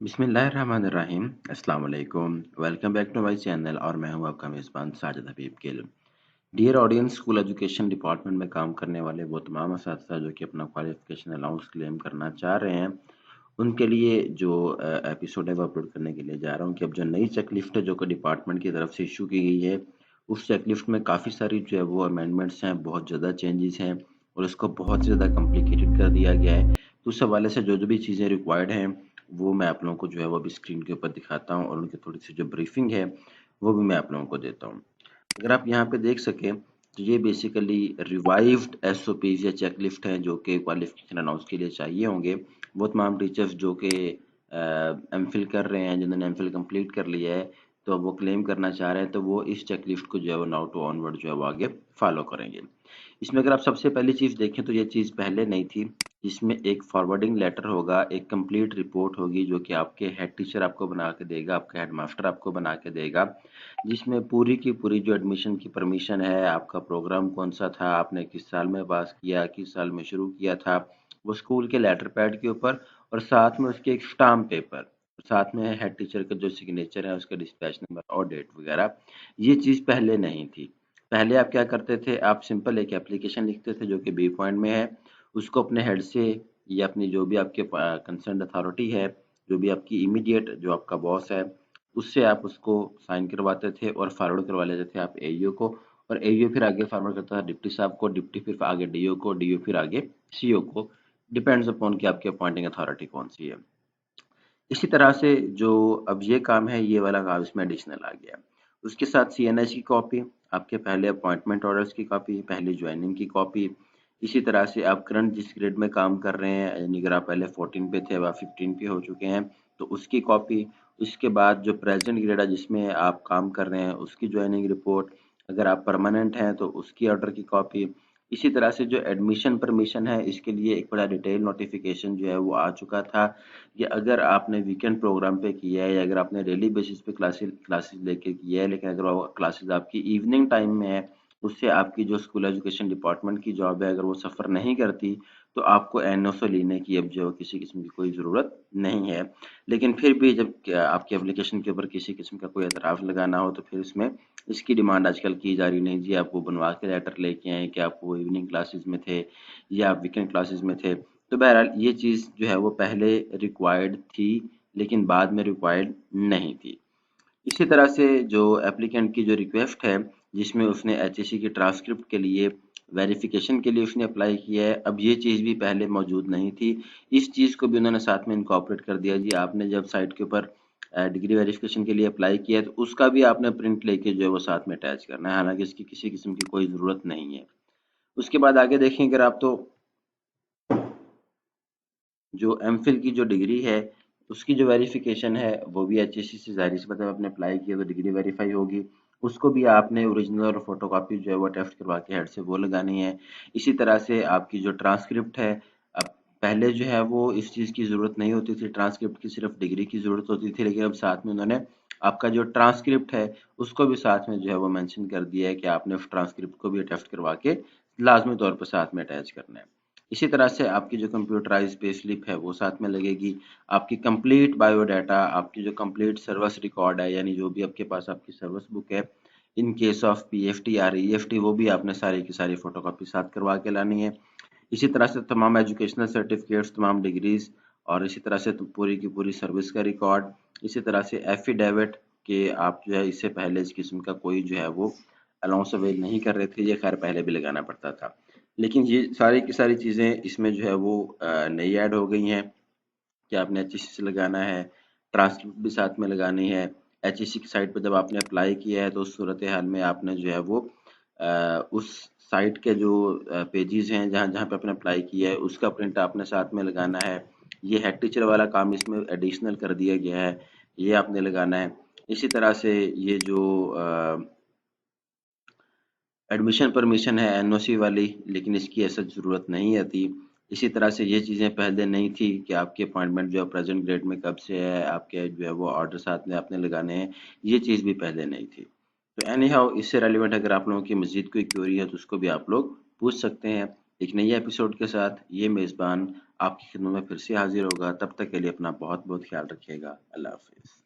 बिस्मिल्लाहिर्रहमानिर्रहीम अस्सलाम वालेकुम। Welcome back to my channel और मैं हूं आपका मेज़बान Sajid Habib Gill. Dear audience, school education department में काम करने वाले वो तमाम असातिज़ा जो कि अपना क्वालिफिकेशन अलाउंस क्लेम करना चाह रहे हैं, उनके लिए जो एपिसोड है वो अपलोड करने के लिए जा रहा हूं कि अब जो नई चेकलिस्ट है जो कि डिपार्टमेंट की तरफ से इशू की गई है, उस चेकलिस्ट में काफ़ी सारी जो है वो अमेंडमेंट्स हैं, बहुत ज़्यादा चेंजेस हैं और उसको बहुत ज़्यादा कॉम्प्लिकेटेड कर दिया गया है। तो उस हवाले से जो भी चीज़ें रिक्वायर्ड हैं, वो मैं आप लोगों को जो है वो अभी स्क्रीन के ऊपर दिखाता हूँ और उनकी थोड़ी सी जो ब्रीफिंग है वो भी मैं आप लोगों को देता हूँ। अगर आप यहाँ पे देख सकें तो ये बेसिकली रिवाइव्ड एसओपीज या चेकलिस्ट हैं जो कि क्वालिफिकेशन अनाउंस के लिए चाहिए होंगे। वो तमाम टीचर्स जो कि एमफिल कर रहे हैं, जिन्होंने एमफिल कंप्लीट कर लिया है, तो वो क्लेम करना चाह रहे हैं, तो वो इस चेकलिस्ट को जो है वो नाउ टू ऑनवर्ड जो है वो आगे फॉलो करेंगे। इसमें अगर आप सबसे पहली चीज़ देखें तो ये चीज़ पहले नहीं थी। इसमें एक फॉरवर्डिंग लेटर होगा, एक कंप्लीट रिपोर्ट होगी जो कि आपके हेड टीचर आपको बना के देगा, आपका हेड मास्टर आपको बना के देगा, जिसमें पूरी की पूरी जो एडमिशन की परमिशन है, आपका प्रोग्राम कौन सा था, आपने किस साल में पास किया, किस साल में शुरू किया था, वो स्कूल के लेटर पैड के ऊपर और साथ में उसके एक स्टाम्प पेपर, साथ में हेड टीचर का जो सिग्नेचर है, उसका डिस्पैच नंबर और डेट वगैरह। ये चीज़ पहले नहीं थी। पहले आप क्या करते थे, आप सिंपल एक एप्लीकेशन लिखते थे जो कि बी पॉइंट में है, उसको अपने हेड से या अपनी जो भी आपके कंसर्न अथॉरिटी है, जो भी आपकी इमीडिएट जो आपका बॉस है, उससे आप उसको साइन करवाते थे और फॉरवर्ड करवा लेते थे आप एईओ को, और एईओ फिर आगे फॉरवर्ड करता था डिप्टी साहब को, डिप्टी फिर आगे डीओ को, डीओ फिर आगे सीओ को, डिपेंड्स अपॉन कि आपकी अपॉइंटिंग अथॉरिटी कौन सी है। इसी तरह से जो अब ये काम है, ये वाला काम इसमें एडिशनल आ गया। उसके साथ सीएनएच की कॉपी, आपके पहले अपॉइंटमेंट ऑर्डर्स की कॉपी, पहले ज्वाइनिंग की कॉपी, इसी तरह से आप करंट जिस ग्रेड में काम कर रहे हैं, यानी अगर आप पहले 14 पे थे अब आप 15 पे हो चुके हैं, तो उसकी कॉपी। उसके बाद जो प्रेजेंट ग्रेड है जिसमें आप काम कर रहे हैं, उसकी ज्वाइनिंग रिपोर्ट। अगर आप परमानेंट हैं तो उसकी ऑर्डर की कॉपी। इसी तरह से जो एडमिशन परमिशन है, इसके लिए एक बड़ा डिटेल नोटिफिकेशन जो है वो आ चुका था कि अगर आपने वीकेंड प्रोग्राम पे किया है या अगर आपने डेली बेसिस पे क्लासेस क्लासेस लेके किया है, लेकिन अगर वो क्लासेस आपकी इवनिंग टाइम में है, उससे आपकी जो स्कूल एजुकेशन डिपार्टमेंट की जॉब है, अगर वो सफ़र नहीं करती, तो आपको एनओसी लेने की अब जो किसी किस्म की कोई ज़रूरत नहीं है। लेकिन फिर भी जब आपकी एप्लीकेशन के ऊपर किसी किस्म का कोई एतराफ़ लगाना हो, तो फिर इसमें इसकी डिमांड आजकल की जा रही, नहीं जी आप वो बनवा के लेटर लेके आएँ कि आप वो इवनिंग क्लासेस में थे या आप वीकेंड क्लासेस में थे। तो बहरहाल ये चीज़ जो है वो पहले रिक्वायर्ड थी, लेकिन बाद में रिक्वायर्ड नहीं थी। इसी तरह से जो एप्लीकेंट की जो रिक्वेस्ट है, जिसमें उसने एचईसी की ट्रांसक्रिप्ट के लिए वेरिफिकेशन के लिए उसने अप्लाई किया है, अब ये चीज़ भी पहले मौजूद नहीं थी। इस चीज़ को भी उन्होंने साथ में इनकॉर्पोरेट कर दिया जी, आपने जब साइट के ऊपर डिग्री वेरिफिकेशन के लिए अप्लाई किया है, तो उसका भी आपने प्रिंट लेके जो है वो साथ में अटैच करना है, हालांकि इसकी किसी किस्म की कोई ज़रूरत नहीं है। उसके बाद आगे देखें अगर आप, तो जो एमफिल की जो डिग्री है, उसकी जो वेरिफिकेशन है वो भी एचएससी से ज़ाहिर सी बात है, आपने अप्लाई किया तो डिग्री वेरीफाई होगी। उसको भी आपने ओरिजिनल और फोटोकॉपी जो है वो अटेस्ट करवा के हेड से वो लगानी है। इसी तरह से आपकी जो ट्रांसक्रिप्ट है, अब पहले जो है वो इस चीज़ की ज़रूरत नहीं होती थी, ट्रांसक्रिप्ट की सिर्फ डिग्री की ज़रूरत होती थी, लेकिन अब साथ में उन्होंने आपका जो ट्रांसक्रिप्ट है उसको भी साथ में जो है वो मेंशन कर दिया है कि आपने उस ट्रांसक्रिप्ट को भी अटेस्ट करवा के लाजमी तौर पर साथ में अटैच करना है। इसी तरह से आपकी जो कंप्यूटराइज्ड पे स्लिप है वो साथ में लगेगी। आपकी कंप्लीट बायोडाटा, आपकी जो कंप्लीट सर्विस रिकॉर्ड है, यानी जो भी आपके पास आपकी सर्विस बुक है, इन केस ऑफ पीएफटी या ईएफटी, वो भी आपने सारी की सारी फोटोकॉपी साथ करवा के लानी है। इसी तरह से तमाम एजुकेशनल सर्टिफिकेट्स, तमाम डिग्रीज, और इसी तरह से तो पूरी की पूरी सर्विस का रिकॉर्ड। इसी तरह से एफिडेविट के आप जो है इससे पहले इस किस्म का कोई जो है वो अलाउंस अवेल नहीं कर रहे थे, ये खैर पहले भी लगाना पड़ता था, लेकिन ये सारी की सारी चीज़ें इसमें जो है वो नई ऐड हो गई हैं कि आपने एचईसी से लगाना है, ट्रांसक्रिप्ट भी साथ में लगानी है। एचईसी की साइट पर जब आपने अप्लाई किया है, तो उस सूरत हाल में आपने जो है वो उस साइट के जो पेजेस हैं जहाँ जहाँ पे आपने अप्लाई किया है, उसका प्रिंट आपने साथ में लगाना है। ये हेड टीचर वाला काम इसमें एडिशनल कर दिया गया है, ये आपने लगाना है। इसी तरह से ये जो एडमिशन परमिशन है एनओसी वाली, लेकिन इसकी ऐसा ज़रूरत नहीं आती। इसी तरह से ये चीज़ें पहले नहीं थी कि आपकी अपॉइंटमेंट जो है प्रेजेंट ग्रेड में कब से है, आपके जो है वो ऑर्डर साथ में आपने लगाने हैं, ये चीज़ भी पहले नहीं थी। तो एनी हाउ इससे रेलिवेंट अगर आप लोगों की मज़ीद कोई क्वेरी है तो उसको भी आप लोग पूछ सकते हैं। एक नए एपिसोड के साथ ये मेज़बान आपकी खिदमत में फिर से हाज़िर होगा। तब तक के लिए अपना बहुत-बहुत ख़्याल रखिएगा। अल्लाह हाफ़िज़।